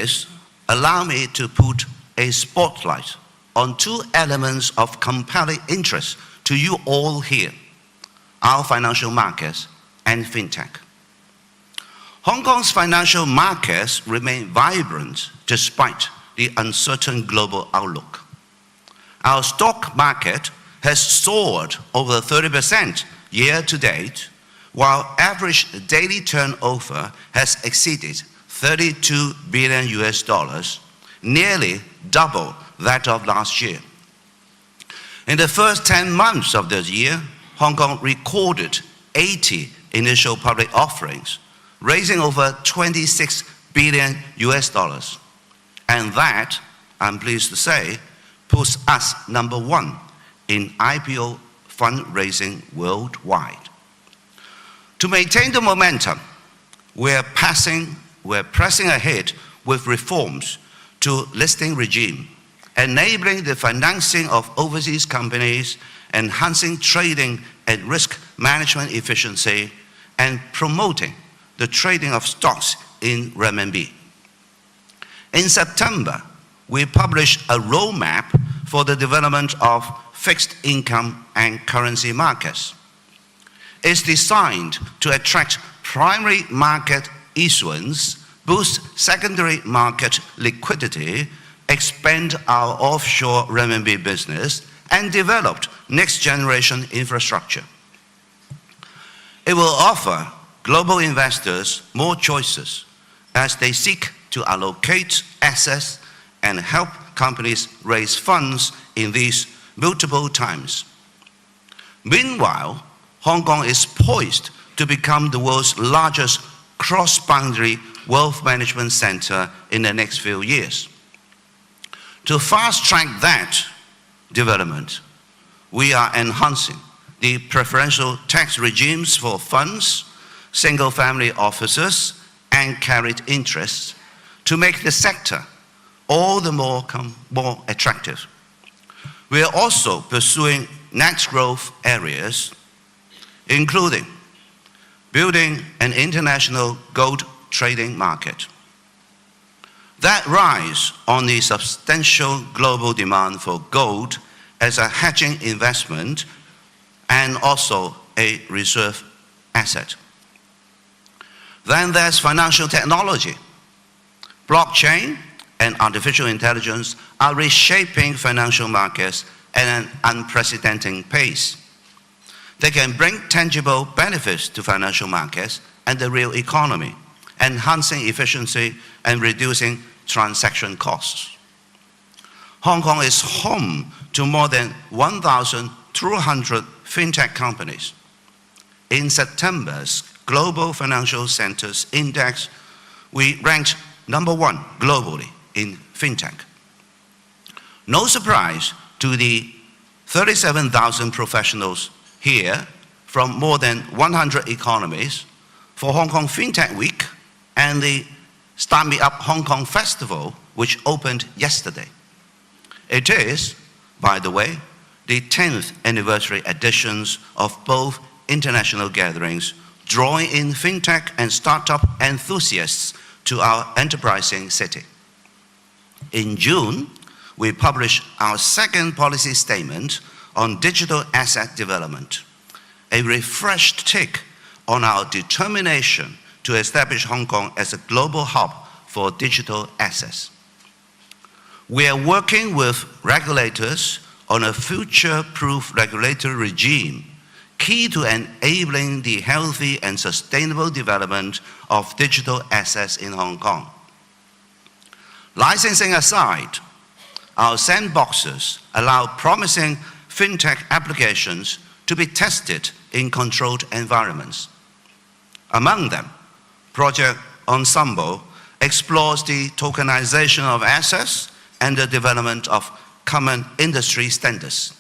this, allow me to put a spotlight on two elements of compelling interest to you all here: our financial markets and fintech. Hong Kong's financial markets remain vibrant despite the uncertain global outlook. Our stock market has soared over 30% year to date, while average daily turnover has exceeded $32 billion, nearly double that of last year. In the first 10 months of this year, Hong Kong recorded 80 initial public offerings, raising over $26 billion. And that, I'm pleased to say, puts us #1 in IPO fundraising worldwide. To maintain the momentum, we're pressing ahead with reforms to listing regime, enabling the financing of overseas companies, enhancing trading and risk management efficiency, and promoting the trading of stocks in renminbi. In September, we published a roadmap for the development of fixed income and currency markets. It's designed to attract primary market issuance, boost secondary market liquidity, expand our offshore renminbi business, and develop next-generation infrastructure. It will offer global investors more choices as they seek to allocate assets and help companies raise funds in these multiple times. Meanwhile, Hong Kong is poised to become the world's largest cross-boundary wealth management center in the next few years. To fast-track that development, we are enhancing the preferential tax regimes for funds, single-family offices, and carried interests to make the sector all the more attractive. We are also pursuing next growth areas, including building an international gold trading market. That rise on the substantial global demand for gold as a hedging investment and also a reserve asset. Then there's financial technology. Blockchain and artificial intelligence are reshaping financial markets at an unprecedented pace. They can bring tangible benefits to financial markets and the real economy, enhancing efficiency and reducing transaction costs. Hong Kong is home to more than 1,200 fintech companies. In September's Global Financial Centers Index, we ranked #1 globally in fintech. No surprise to the 37,000 professionals here from more than 100 economies for Hong Kong FinTech Week and the Start Me Up Hong Kong Festival, which opened yesterday. It is, by the way, the 10th anniversary editions of both international gatherings, drawing in fintech and startup enthusiasts to our enterprising city. In June, we published our second policy statement on digital asset development, a refreshed take on our determination to establish Hong Kong as a global hub for digital assets. We are working with regulators on a future-proof regulatory regime key to enabling the healthy and sustainable development of digital assets in Hong Kong. Licensing aside, our sandboxes allow promising fintech applications to be tested in controlled environments. Among them, Project Ensemble explores the tokenization of assets and the development of common industry standards.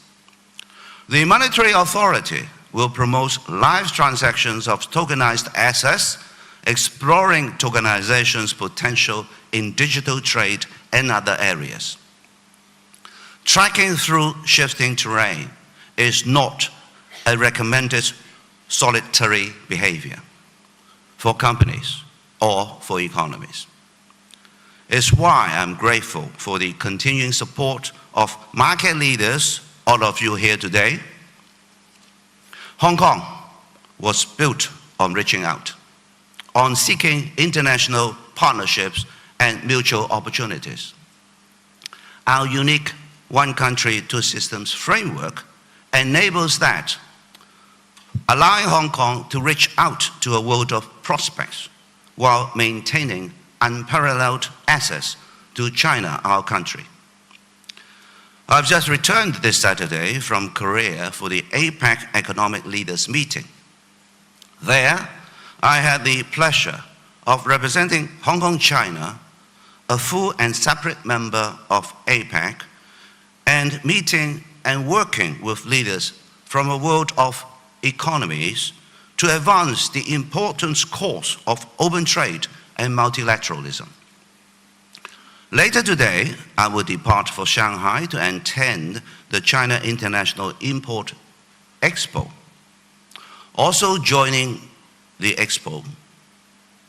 The Monetary Authority will promote live transactions of tokenized assets, exploring tokenization's potential in digital trade and other areas. Tracking through shifting terrain is not a recommended solitary behavior for companies or for economies. is why I'm grateful for the continuing support of market leaders, all of you here today. Hong Kong was built on reaching out, on seeking international partnerships and mutual opportunities. Our unique one country, two systems framework enables that, allowing Hong Kong to reach out to a world of prospects while maintaining unparalleled access to China, our country. I've just returned this Saturday from Korea for the APEC Economic Leaders Meeting. There, I had the pleasure of representing Hong Kong, China, a full and separate member of APEC, and meeting and working with leaders from a world of economies to advance the important cause of open trade and multilateralism. Later today, I will depart for Shanghai to attend the China International Import Expo. Also joining the expo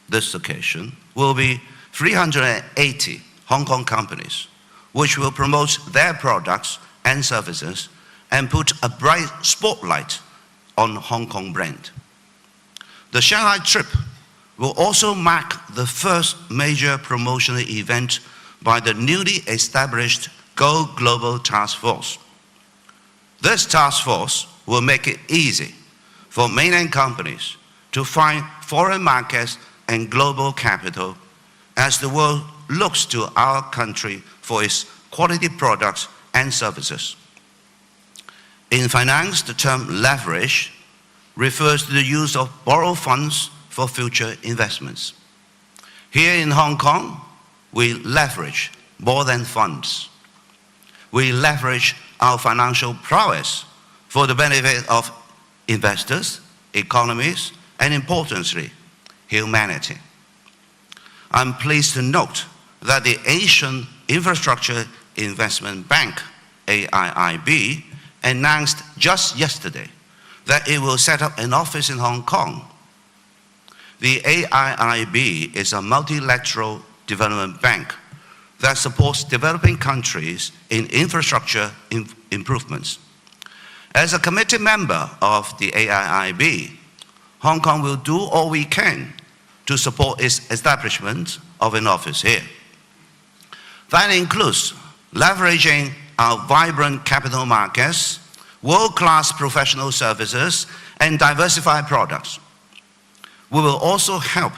this occasion will be 380 Hong Kong companies, which will promote their products and services and put a bright spotlight on Hong Kong brand. The Shanghai trip will also mark the first major promotional event by the newly established Go Global Task Force. This task force will make it easy for mainland companies to find foreign markets and global capital as the world looks to our country for its quality products and services. In finance, the term leverage refers to the use of borrowed funds for future investments. Here in Hong Kong, we leverage more than funds. We leverage our financial prowess for the benefit of investors, economies, and importantly, humanity. I'm pleased to note that the Asian Infrastructure Investment Bank, AIIB, announced just yesterday that it will set up an office in Hong Kong. The AIIB is a multilateral development bank that supports developing countries in infrastructure improvements. As a committed member of the AIIB, Hong Kong will do all we can to support its establishment of an office here. That includes leveraging our vibrant capital markets, world-class professional services, and diversified products. We will also help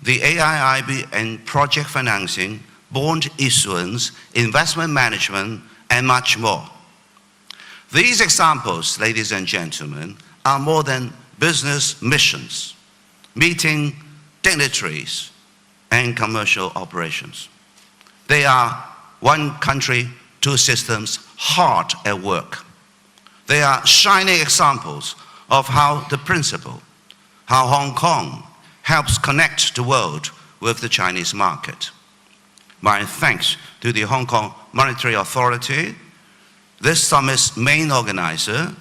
the AIIB in project financing, bond issuance, investment management, and much more. These examples, ladies and gentlemen, are more than business missions, meeting dignitaries and commercial operations. They are one country, two systems hard at work. They are shining examples of how the principle, how Hong Kong helps connect the world with the Chinese market. My thanks to the Hong Kong Monetary Authority, this summit's main organizer,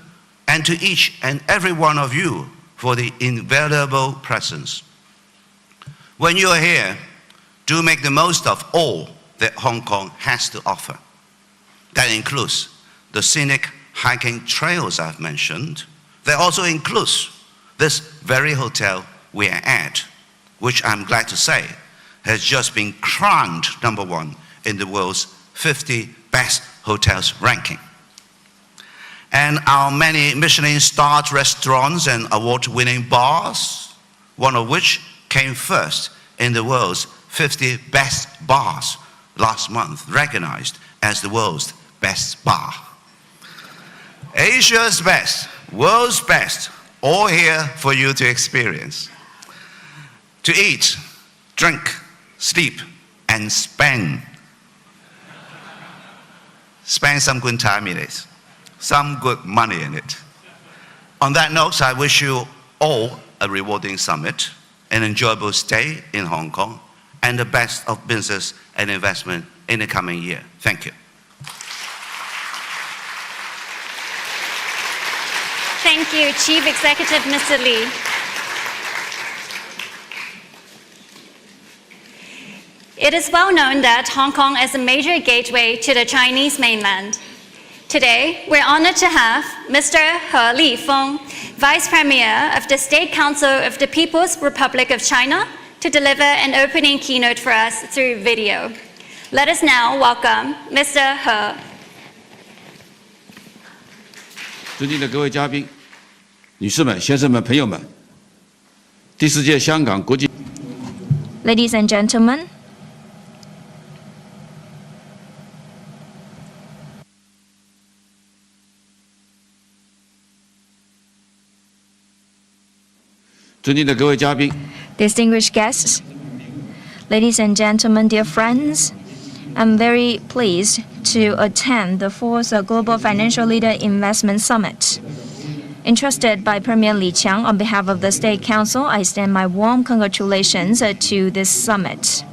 and to each and every one of you for the invaluable presence. When you are here, do make the most of all that Hong Kong has to offer. That includes the scenic hiking trails I've mentioned. That also includes this very hotel we are at, which I'm glad to say has just been crowned #1 in the world's 50 best hotels ranking. And our many Michelin-starred restaurants and award-winning bars, one of which came first in the world's 50 best bars last month, recognized as the world's best bar. Asia's best, world's best, all here for you to experience. To eat, drink, sleep, and spend. Spend some good time in it, some good money in it. On that note, I wish you all a rewarding summit, an enjoyable stay in Hong Kong, and the best of business and investment in the coming year. Thank you. Thank you, Chief Executive Mr. Lee. It is well known that Hong Kong is a major gateway to the Chinese mainland. Today, we're honored to have Mr. He Lifeng, Vice Premier of the State Council of the People's Republic of China, to deliver an opening keynote for us through video. Let us now welcome Mr. He. 尊敬的各位嘉宾、女士们、先生们、朋友们，第4届香港国际 Ladies and gentlemen, distinguished guests, ladies and gentlemen, dear friends, I'm very pleased to attend the 4th Global Financial Leader Investment Summit. Entrusted by Premier Li Qiang on behalf of the State Council, I extend my warm congratulations to this summit.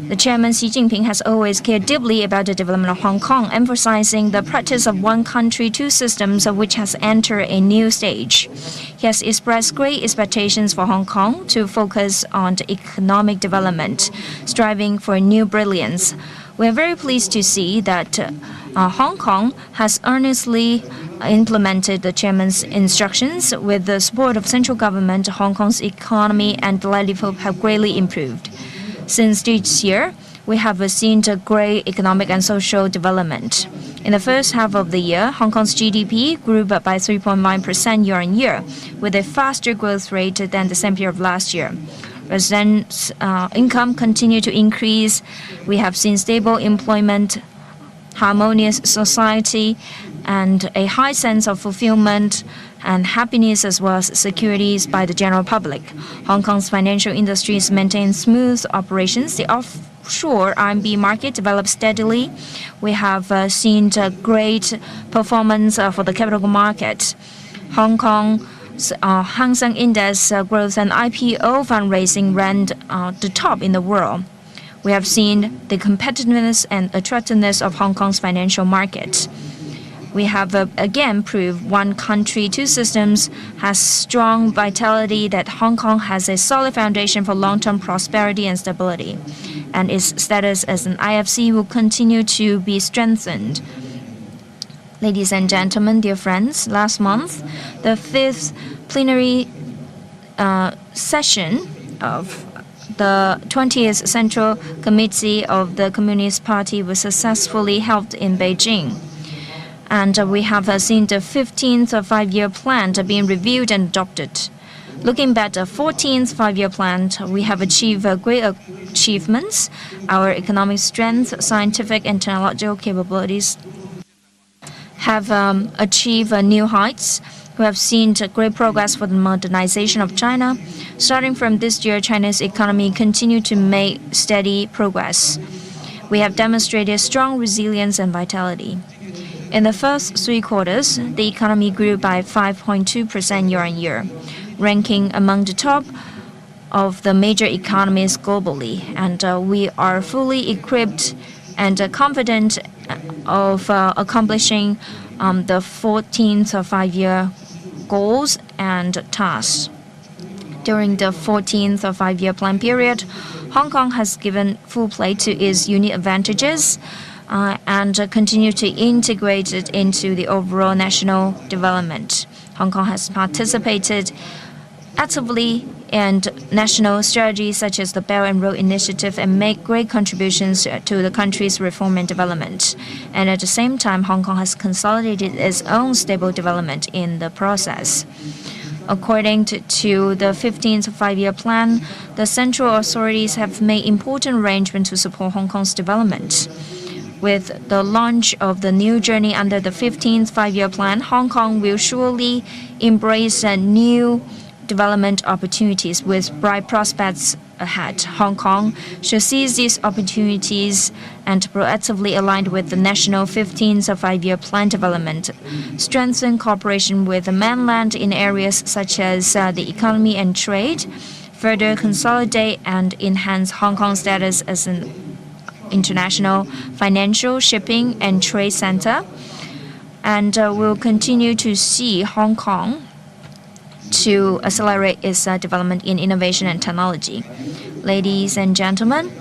The Chairman Xi Jinping has always cared deeply about the development of Hong Kong, emphasizing the practice of one country, two systems, which has entered a new stage. He has expressed great expectations for Hong Kong to focus on the economic development, striving for new brilliance. We are very pleased to see that Hong Kong has earnestly implemented the Chairman's instructions. With the support of central government, Hong Kong's economy and livelihood have greatly improved. Since this year, we have seen a great economic and social development. In the first half of the year, Hong Kong's GDP grew by 3.9% year-on-year, with a faster growth rate than the same period of last year. Residents' income continued to increase. We have seen stable employment, harmonious society, and a high sense of fulfillment and happiness as well as securities by the general public. Hong Kong's financial industries maintain smooth operations. The offshore RMB market develops steadily. We have seen a great performance for the capital market. Hong Kong's Hang Seng Index growth and IPO fundraising ranked the top in the world. We have seen the competitiveness and attractiveness of Hong Kong's financial market. We have again proved one country, two systems has strong vitality, that Hong Kong has a solid foundation for long-term prosperity and stability, and its status as an IFC will continue to be strengthened. Ladies and gentlemen, dear friends, last month, the 5th plenary session of the 20th Central Committee of the Communist Party was successfully held in Beijing. And we have seen the 15th five-year plan being reviewed and adopted. Looking back at the 14th five-year plan, we have achieved great achievements. Our economic strength, scientific and technological capabilities have achieved new heights. We have seen great progress for the modernization of China. Starting from this year, China's economy continued to make steady progress. We have demonstrated strong resilience and vitality. In the first 3 quarters, the economy grew by 5.2% year-on-year, ranking among the top of the major economies globally. And we are fully equipped and confident of accomplishing the 14th five-year goals and tasks. During the 14th five-year plan period, Hong Kong has given full play to its unique advantages and continue to integrate it into the overall national development. Hong Kong has participated actively in national strategies such as the Belt and Road Initiative and made great contributions to the country's reform and development. And at the same time, Hong Kong has consolidated its own stable development in the process. According to the 15th five-year plan, the central authorities have made important arrangements to support Hong Kong's development. With the launch of the new journey under the 15th five-year plan, Hong Kong will surely embrace new development opportunities with bright prospects ahead. Hong Kong should seize these opportunities and proactively align with the national 15th five-year plan development, strengthen cooperation with the mainland in areas such as the economy and trade, further consolidate and enhance Hong Kong's status as an international financial, shipping, and trade center, and will continue to see Hong Kong to accelerate its development in innovation and technology. Ladies and gentlemen,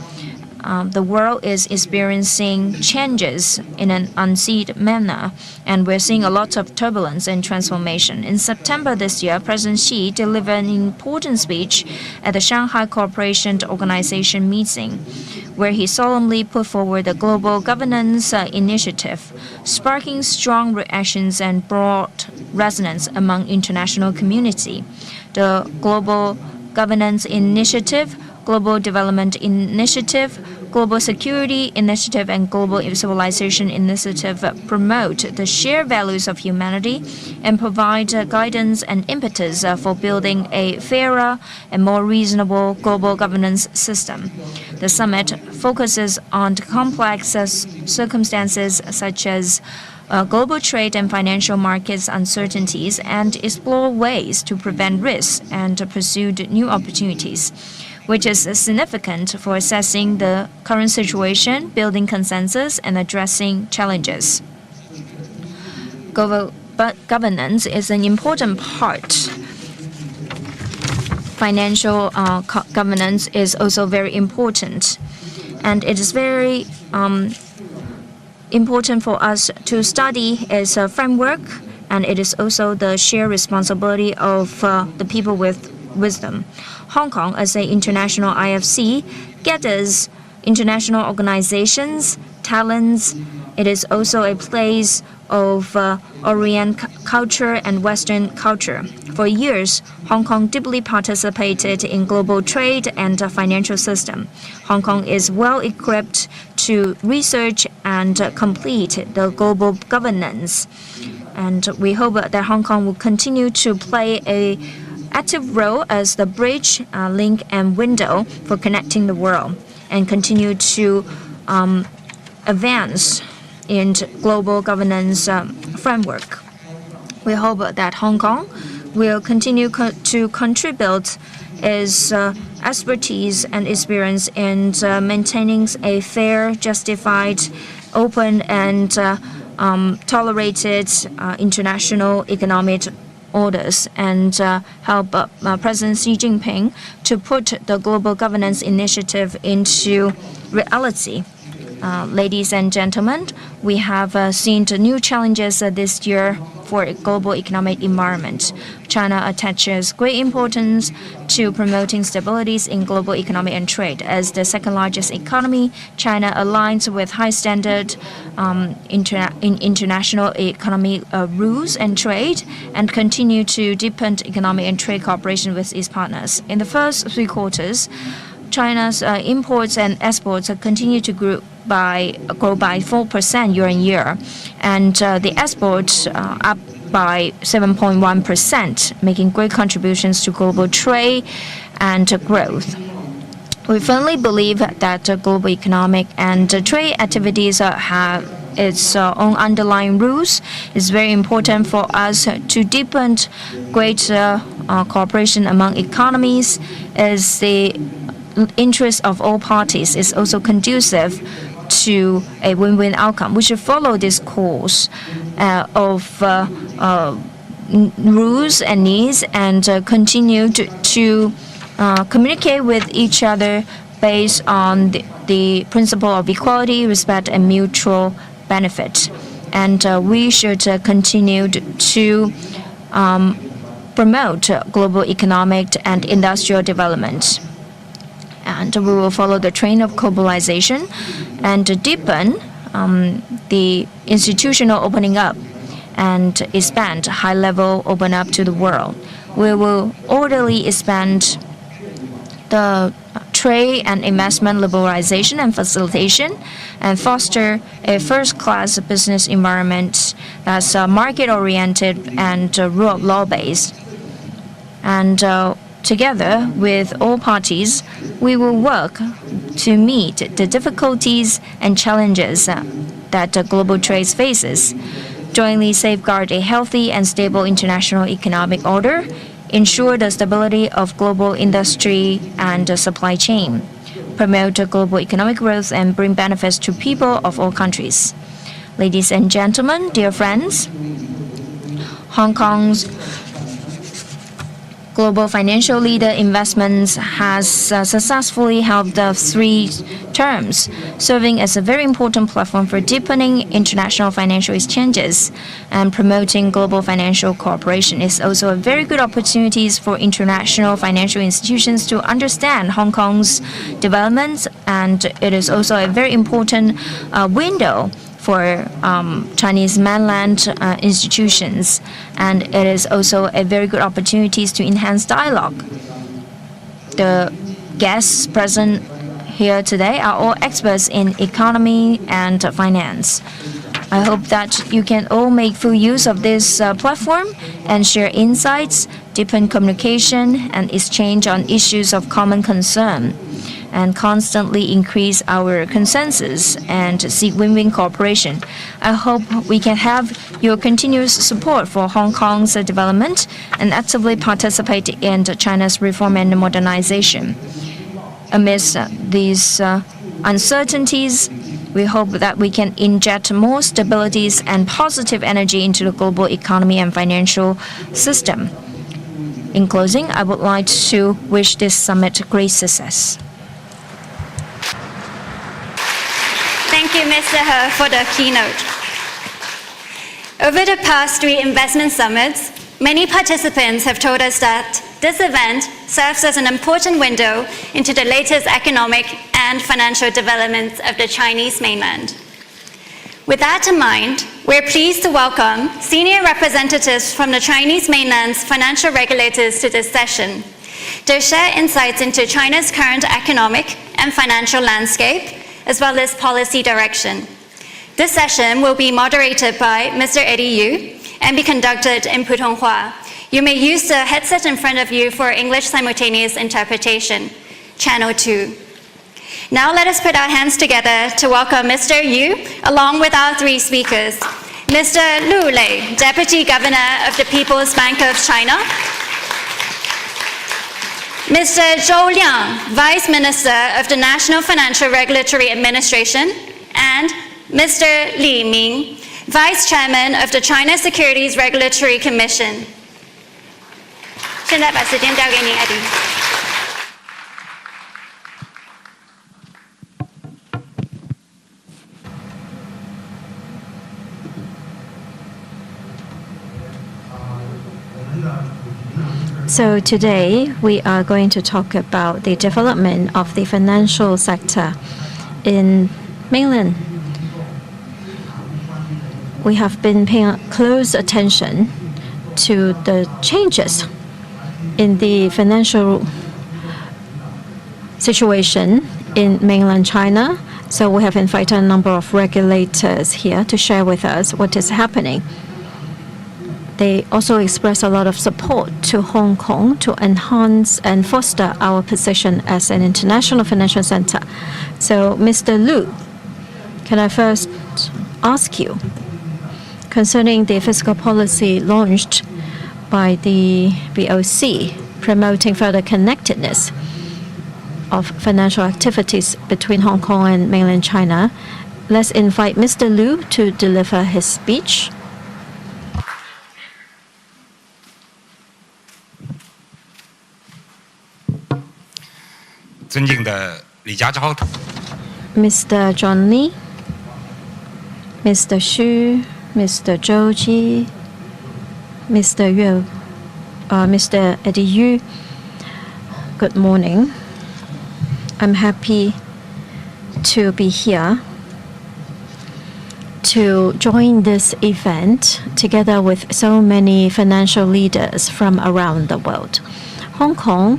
the world is experiencing changes in an unseen manner, and we're seeing a lot of turbulence and transformation. In September this year, President Xi delivered an important speech at the Shanghai Cooperation Organization meeting, where he solemnly put forward the Global Governance Initiative, sparking strong reactions and broad resonance among international community. The Global Governance Initiative, Global Development Initiative, Global Security Initiative, and Global Civilization Initiative promote the shared values of humanity and provide guidance and impetus for building a fairer and more reasonable global governance system. The summit focuses on complex circumstances such as global trade and financial markets uncertainties, and explore ways to prevent risks and pursue new opportunities, which is significant for assessing the current situation, building consensus, and addressing challenges. Governance is an important part. Financial governance is also very important, and it is very important for us to study its framework, and it is also the shared responsibility of the people with wisdom. Hong Kong, as an international IFC, gathers international organizations, talents. It is also a place of Orient culture and Western culture. For years, Hong Kong deeply participated in global trade and financial system. Hong Kong is well equipped to research and complete the global governance. And we hope that Hong Kong will continue to play an active role as the bridge, link, and window for connecting the world, and continue to advance in global governance framework. We hope that Hong Kong will continue to contribute its expertise and experience in maintaining a fair, justified, open, and tolerated international economic orders, and help President Xi Jinping to put the Global Governance Initiative into reality. Ladies and gentlemen, we have seen the new challenges this year for a global economic environment. China attaches great importance to promoting stabilities in global economy and trade. As the second largest economy, China aligns with high standard in international economic rules and trade, and continue to deepen economic and trade cooperation with its partners. In the first 3 quarters, China's imports and exports continue to grow by 4% year on year, and the exports up by 7.1%, making great contributions to global trade and growth. We firmly believe that global economic and trade activities have its own underlying rules. It's very important for us to deepen greater cooperation among economies, as the interest of all parties is also conducive to a win-win outcome. We should follow this course of rules and needs, and continue to communicate with each other based on the principle of equality, respect, and mutual benefit. And we should continue to promote global economic and industrial development. And we will follow the trend of globalization and deepen the institutional opening up and expand high-level open up to the world. We will orderly expand the trade and investment liberalization and facilitation, and foster a first-class business environment that's market-oriented and rule of law-based. And together with all parties, we will work to meet the difficulties and challenges that global trade faces, jointly safeguard a healthy and stable international economic order, ensure the stability of global industry and supply chain, promote global economic growth, and bring benefits to people of all countries. Ladies and gentlemen, dear friends, Hong Kong's Global Financial Leader Investments has successfully held 3 terms, serving as a very important platform for deepening international financial exchanges and promoting global financial cooperation. It's also a very good opportunity for international financial institutions to understand Hong Kong's developments, and it is also a very important window for Chinese mainland institutions, and it is also a very good opportunity to enhance dialogue. The guests present here today are all experts in economy and finance. I hope that you can all make full use of this platform and share insights, deepen communication, and exchange on issues of common concern, and constantly increase our consensus and seek win-win cooperation. I hope we can have your continuous support for Hong Kong's development and actively participate in China's reform and modernization. Amidst these uncertainties, we hope that we can inject more stabilities and positive energy into the global economy and financial system. In closing, I would like to wish this summit great success. Thank you, Mr. He, for the keynote. Over the past 3 investment summits, many participants have told us that this event serves as an important window into the latest economic and financial developments of the Chinese mainland. With that in mind, we're pleased to welcome senior representatives from the Chinese mainland's financial regulators to this session. They'll share insights into China's current economic and financial landscape, as well as policy direction. This session will be moderated by Mr. Eddie Yu and be conducted in Putonghua. You may use the headset in front of you for English simultaneous interpretation, Channel 2. Now let us put our hands together to welcome Mr. Yu, along with our 3 speakers. Mr. Lu Lei, Deputy Governor of the People's Bank of China. Mr. Zhou Liang, Vice Minister of the National Financial Regulatory Administration, and Mr. Li Ming, Vice Chairman of the China Securities Regulatory Commission. 现在把时间交给你 Eddie. So today we are going to talk about the development of the financial sector in mainland. We have been paying close attention to the changes in the financial situation in mainland China. So we have invited a number of regulators here to share with us what is happening. They also express a lot of support to Hong Kong to enhance and foster our position as an international financial center. So, Mr. Lu, can I first ask you, concerning the fiscal policy launched by the BOC, promoting further connectedness of financial activities between Hong Kong and mainland China, let's invite Mr. Lu to deliver his speech. Mr. John Lee, Mr. Xu, Mr. Zhou Ji, Mr. Eddie Yu, good morning. I'm happy to be here to join this event together with so many financial leaders from around the world. Hong Kong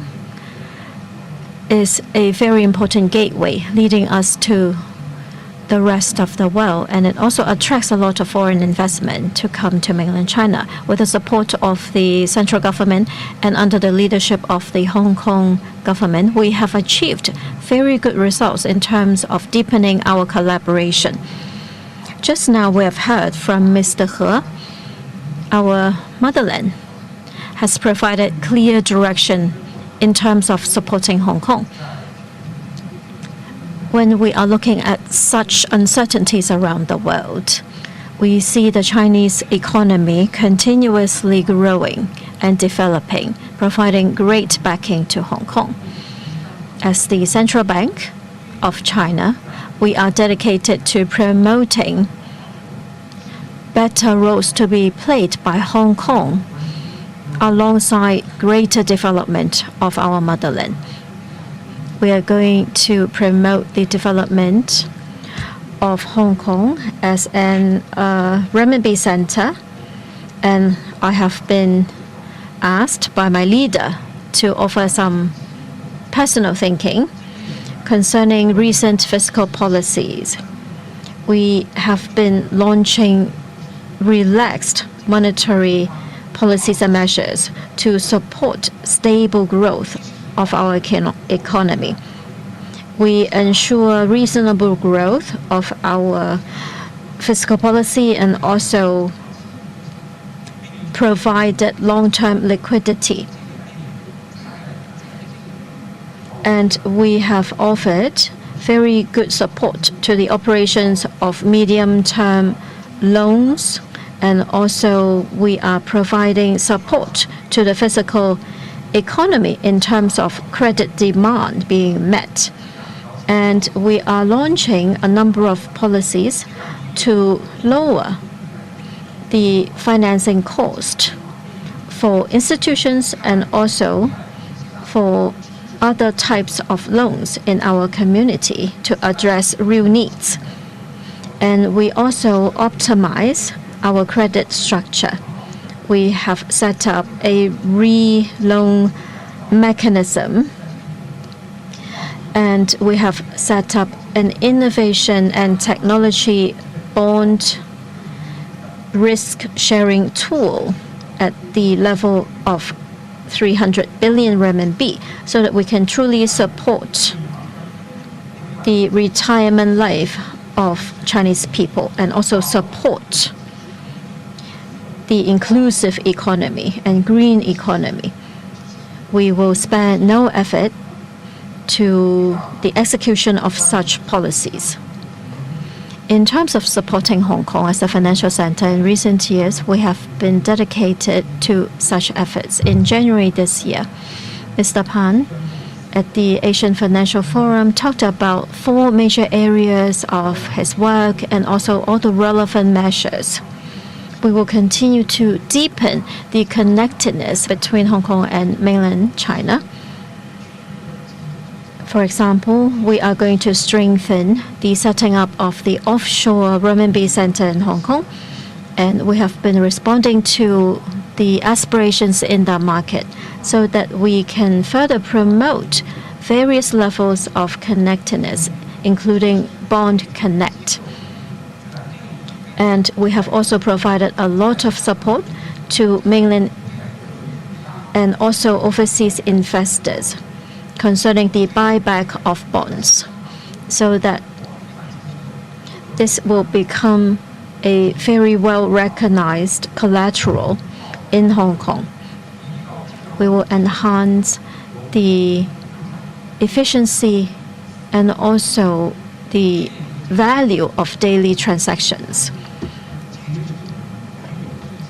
is a very important gateway leading us to the rest of the world, and it also attracts a lot of foreign investment to come to mainland China. With the support of the central government and under the leadership of the Hong Kong government, we have achieved very good results in terms of deepening our collaboration. Just now we have heard from Mr. He, our motherland has provided clear direction in terms of supporting Hong Kong. When we are looking at such uncertainties around the world, we see the Chinese economy continuously growing and developing, providing great backing to Hong Kong. As the Central Bank of China, we are dedicated to promoting better roles to be played by Hong Kong alongside greater development of our motherland. We are going to promote the development of Hong Kong as an renminbi center, and I have been asked by my leader to offer some personal thinking concerning recent fiscal policies. We have been launching relaxed monetary policies and measures to support stable growth of our economy. We ensure reasonable growth of our fiscal policy and also provided long-term liquidity. And we have offered very good support to the operations of medium-term loans, and also we are providing support to the physical economy in terms of credit demand being met. And we are launching a number of policies to lower the financing cost for institutions and also for other types of loans in our community to address real needs. And we also optimize our credit structure. We have set up a re-loan mechanism, and we have set up an innovation and technology bond risk-sharing tool at the level of 300 billion renminbi so that we can truly support the retirement life of Chinese people and also support the inclusive economy and green economy. We will spare no effort to the execution of such policies. In terms of supporting Hong Kong as a financial center, in recent years, we have been dedicated to such efforts. In January this year, Mr. Pan at the Asian Financial Forum talked about 4 major areas of his work and also all the relevant measures. We will continue to deepen the connectedness between Hong Kong and mainland China. For example, we are going to strengthen the setting up of the offshore renminbi center in Hong Kong, and we have been responding to the aspirations in the market so that we can further promote various levels of connectedness, including Bond Connect. And we have also provided a lot of support to mainland and also overseas investors concerning the buyback of bonds, so that this will become a very well-recognized collateral in Hong Kong. We will enhance the efficiency and also the value of daily transactions.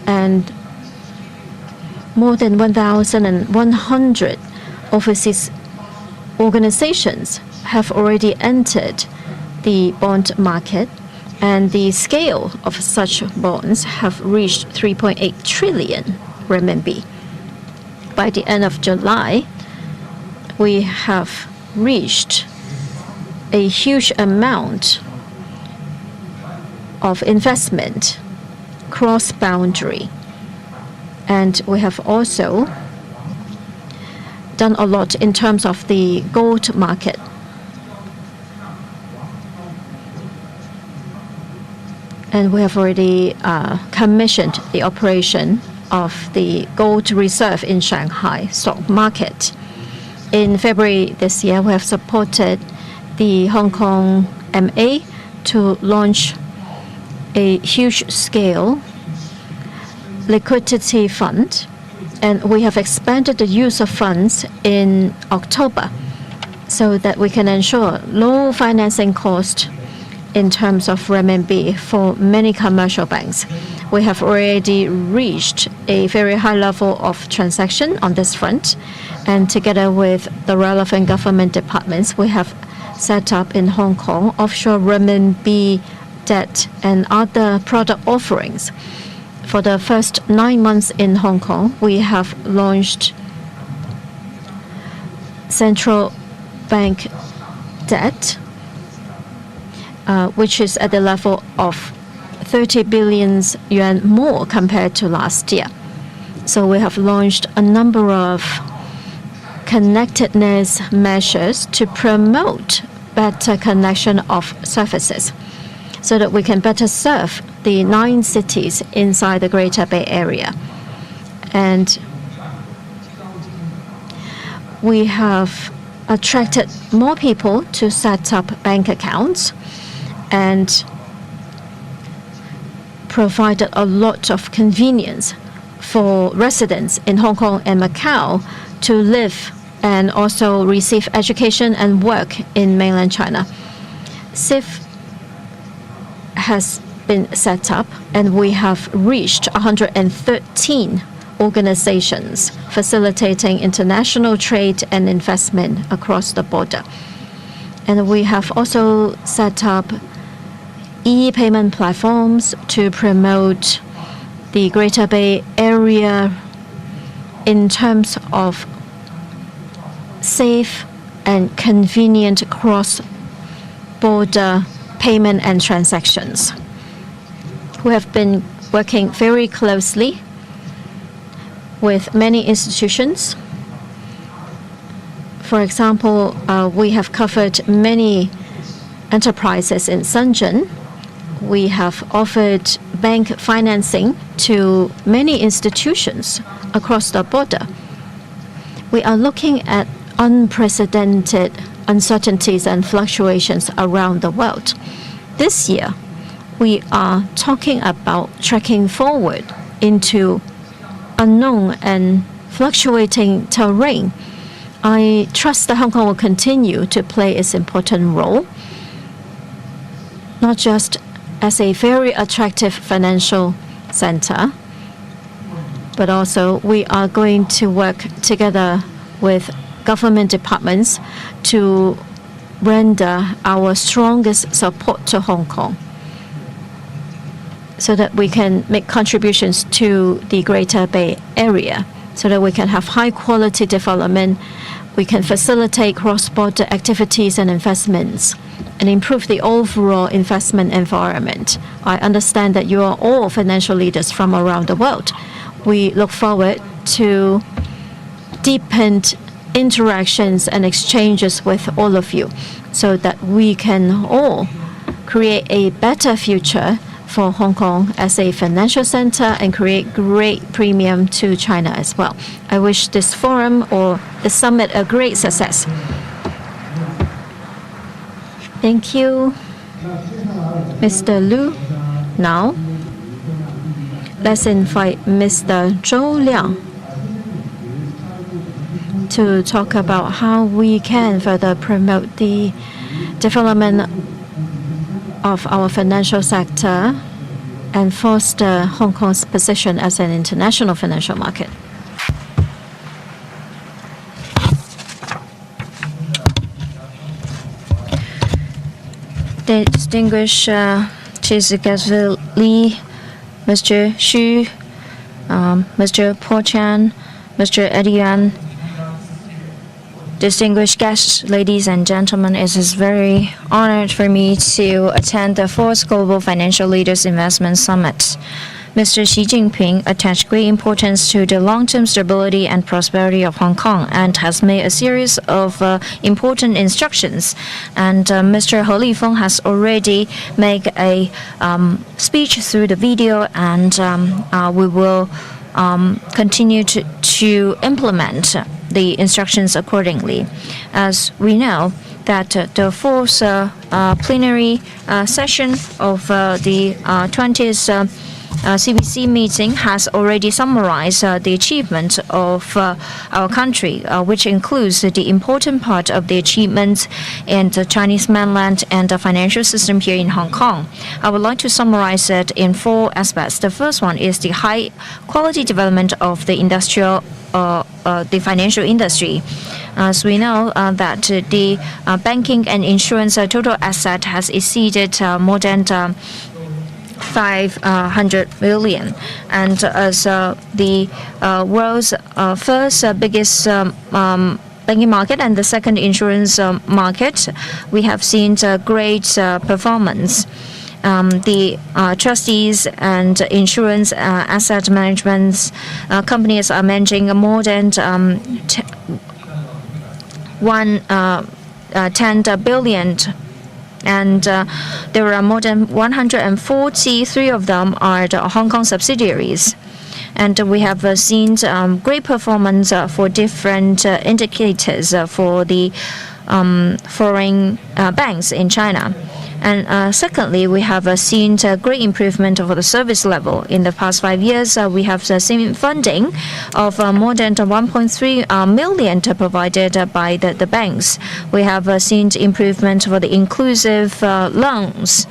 And more than 1,100 overseas organizations have already entered the bond market, and the scale of such bonds have reached 3.8 trillion renminbi. By the end of July, we have reached a huge amount of investment cross-boundary, and we have also done a lot in terms of the gold market. And we have already commissioned the operation of the gold reserve in Shanghai stock market. In February this year, we have supported the Hong Kong MA to launch a huge-scale liquidity fund, and we have expanded the use of funds in October so that we can ensure low financing cost in terms of renminbi for many commercial banks. We have already reached a very high level of transaction on this front, and together with the relevant government departments, we have set up in Hong Kong offshore renminbi debt and other product offerings. For the first 9 months in Hong Kong, we have launched central bank debt, which is at the level of 30 billion yuan more compared to last year. So we have launched a number of connectedness measures to promote better connection of services so that we can better serve the 9 cities inside the Greater Bay Area. And we have attracted more people to set up bank accounts and provided a lot of convenience for residents in Hong Kong and Macau to live and also receive education and work in mainland China. SIF has been set up, and we have reached 113 organizations facilitating international trade and investment across the border. And we have also set up e-payment platforms to promote the Greater Bay Area in terms of safe and convenient cross-border payment and transactions. We have been working very closely with many institutions. For example, we have covered many enterprises in Shenzhen. We have offered bank financing to many institutions across the border. We are looking at unprecedented uncertainties and fluctuations around the world. This year, we are talking about tracking forward into unknown and fluctuating terrain. I trust that Hong Kong will continue to play its important role, not just as a very attractive financial center, but also we are going to work together with government departments to render our strongest support to Hong Kong so that we can make contributions to the Greater Bay Area, so that we can have high quality development, we can facilitate cross-border activities and investments, and improve the overall investment environment. I understand that you are all financial leaders from around the world. We look forward to deepened interactions and exchanges with all of you so that we can all create a better future for Hong Kong as a financial center and create great premium to China as well. I wish this forum or the summit a great success. Thank you, Mr. Lu. Now, let's invite Mr. Zhou Liang to talk about how we can further promote the development of our financial sector and foster Hong Kong's position as an international financial market. The distinguished Chief Executive Lee, Mr. Xu, Mr. Paul Chan, Mr. Eddie Yan, distinguished guests, ladies and gentlemen, it is very honored for me to attend the 4th Global Financial Leaders Investment Summit. Mr. Xi Jinping attached great importance to the long-term stability and prosperity of Hong Kong and has made a series of important instructions. And Mr. He Lifeng has already made a speech through the video, and we will continue to implement the instructions accordingly. As we know that the 4th plenary session of the 20th CBC meeting has already summarized the achievement of our country, which includes the important part of the achievements in the Chinese mainland and the financial system here in Hong Kong. I would like to summarize it in 4 aspects. The first one is the high quality development of the the financial industry. As we know that the banking and insurance total asset has exceeded more than 500 billion, and as the world's first biggest banking market and the second insurance market, we have seen great performance. The trustees and insurance asset management companies are managing more than 10 billion, and there are more than 143 of them are the Hong Kong subsidiaries. And we have seen great performance for different indicators for the foreign banks in China. And secondly, we have seen great improvement of the service level. In the past 5 years, we have seen funding of more than 1.3 million provided by the banks. We have seen improvement for the inclusive loans.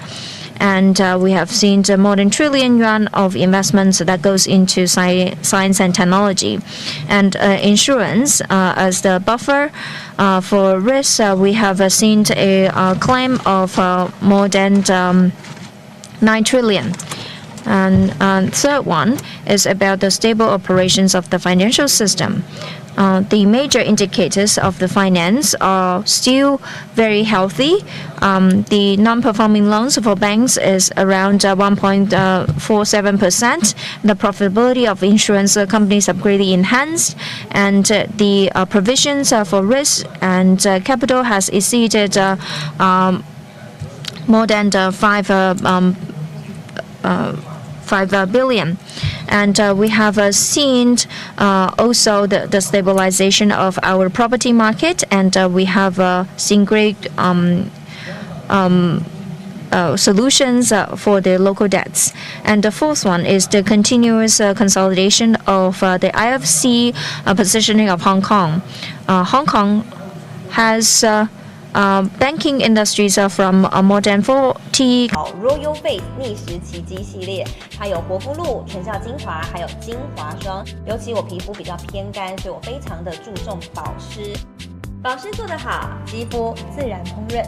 And we have seen more than trillion yuan of investments that goes into science and technology. And insurance as the buffer for risk, we have seen a claim of more than 9 trillion. And third one is about the stable operations of the financial system. The major indicators of the finance are still very healthy. The non-performing loans for banks is around 1.47%. The profitability of insurance companies are greatly enhanced, and the provisions for risk and capital has exceeded more than 5 billion. And we have seen also the stabilization of our property market, and we have seen great solutions for the local debts. And the fourth one is the continuous consolidation of the IFC positioning of Hong Kong. Hong Kong has banking industries are from more than 40. Royal Face 逆时奇迹系列，它有活肤露、全效精华，还有精华霜。尤其我皮肤比较偏干，所以我非常的注重保湿。保湿做得好，肌肤自然烹饪。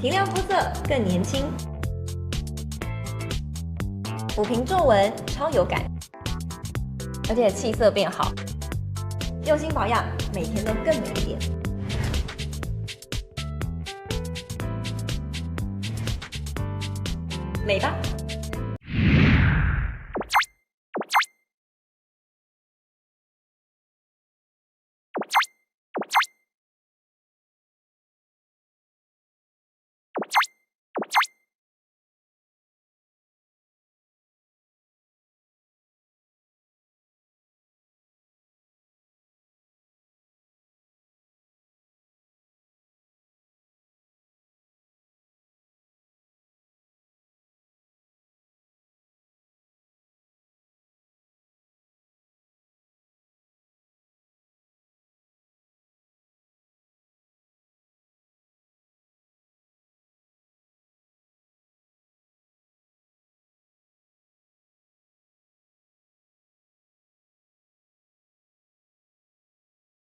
提亮肤色更年轻，抚平皱纹超有感，而且气色变好。用心保养，每天都更美一点。美吧。